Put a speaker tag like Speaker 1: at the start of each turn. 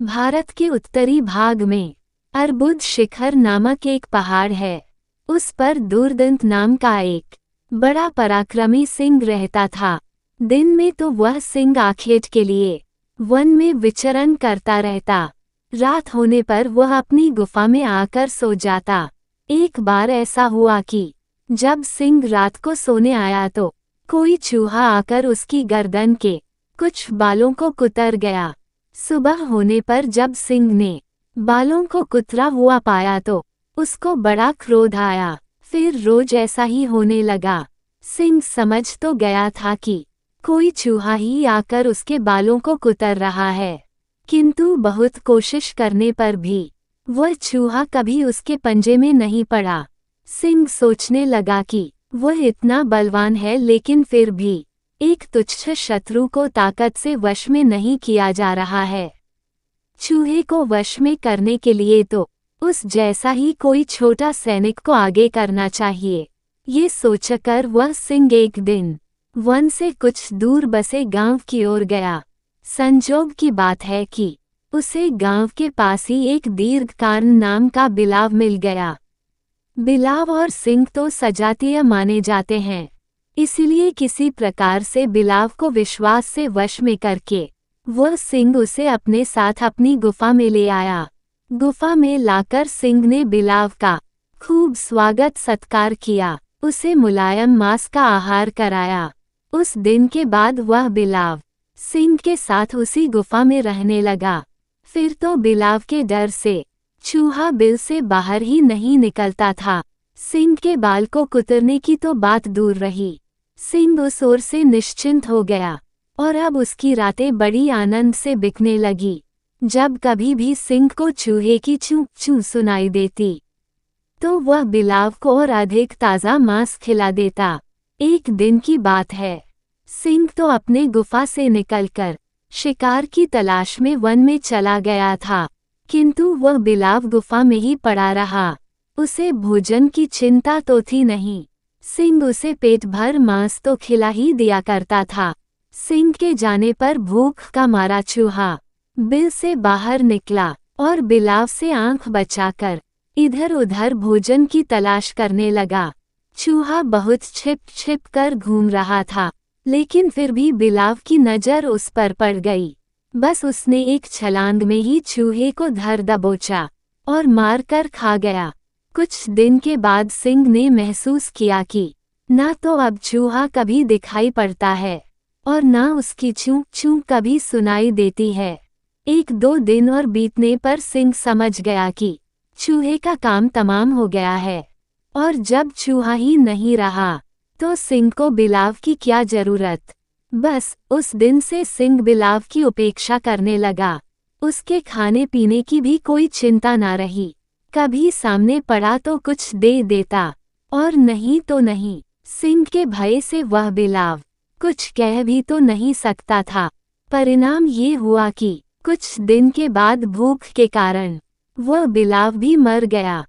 Speaker 1: भारत के उत्तरी भाग में अर्बुद शिखर नामक एक पहाड़ है। उस पर दूरदंत नाम का एक बड़ा पराक्रमी सिंह रहता था। दिन में तो वह सिंह आखेट के लिए वन में विचरण करता रहता। रात होने पर वह अपनी गुफा में आकर सो जाता। एक बार ऐसा हुआ कि जब सिंह रात को सोने आया तो कोई चूहा आकर उसकी गर्दन के कुछ बालों को कुतर गया। सुबह होने पर जब सिंह ने बालों को कुतरा हुआ पाया तो उसको बड़ा क्रोध आया। फिर रोज ऐसा ही होने लगा। सिंह समझ तो गया था कि कोई चूहा ही आकर उसके बालों को कुतर रहा है, किंतु बहुत कोशिश करने पर भी वह चूहा कभी उसके पंजे में नहीं पड़ा। सिंह सोचने लगा कि वह इतना बलवान है, लेकिन फिर भी एक तुच्छ शत्रु को ताकत से वश में नहीं किया जा रहा है। चूहे को वश में करने के लिए तो उस जैसा ही कोई छोटा सैनिक को आगे करना चाहिए। ये सोचकर वह सिंह एक दिन वन से कुछ दूर बसे गांव की ओर गया। संजोग की बात है कि उसे गांव के पास ही एक दीर्घकार्ण नाम का बिलाव मिल गया। बिलाव और सिंह तो सजातीय माने जाते हैं, इसलिए किसी प्रकार से बिलाव को विश्वास से वश में करके वह सिंह उसे अपने साथ अपनी गुफा में ले आया। गुफा में लाकर सिंह ने बिलाव का खूब स्वागत सत्कार किया, उसे मुलायम मांस का आहार कराया। उस दिन के बाद वह बिलाव सिंह के साथ उसी गुफा में रहने लगा। फिर तो बिलाव के डर से चूहा बिल से बाहर ही नहीं निकलता था। सिंह के बाल को कुतरने की तो बात दूर रही, सिंह उस ओर से निश्चिंत हो गया और अब उसकी रातें बड़ी आनंद से बीतने लगी। जब कभी भी सिंह को चूहे की चूं चूं सुनाई देती तो वह बिलाव को और अधिक ताज़ा मांस खिला देता। एक दिन की बात है, सिंह तो अपने गुफा से निकलकर शिकार की तलाश में वन में चला गया था, किंतु वह बिलाव गुफा में ही पड़ा रहा। उसे भोजन की चिंता तो थी नहीं, सिंह उसे पेट भर मांस तो खिला ही दिया करता था। सिंह के जाने पर भूख का मारा चूहा बिल से बाहर निकला और बिलाव से आंख बचाकर इधर उधर भोजन की तलाश करने लगा। चूहा बहुत छिप छिप कर घूम रहा था, लेकिन फिर भी बिलाव की नज़र उस पर पड़ गई। बस उसने एक छलांग में ही चूहे को धर दबोचा और मार कर खा गया। कुछ दिन के बाद सिंह ने महसूस किया कि ना तो अब चूहा कभी दिखाई पड़ता है और ना उसकी चूं चूं कभी सुनाई देती है। एक दो दिन और बीतने पर सिंह समझ गया कि चूहे का काम तमाम हो गया है, और जब चूहा ही नहीं रहा तो सिंह को बिलाव की क्या जरूरत। बस उस दिन से सिंह बिलाव की उपेक्षा करने लगा। उसके खाने पीने की भी कोई चिंता ना रही। कभी सामने पड़ा तो कुछ दे देता और नहीं तो नहीं। सिंह के भय से वह बिलाव कुछ कह भी तो नहीं सकता था। परिणाम ये हुआ कि कुछ दिन के बाद भूख के कारण वह बिलाव भी मर गया।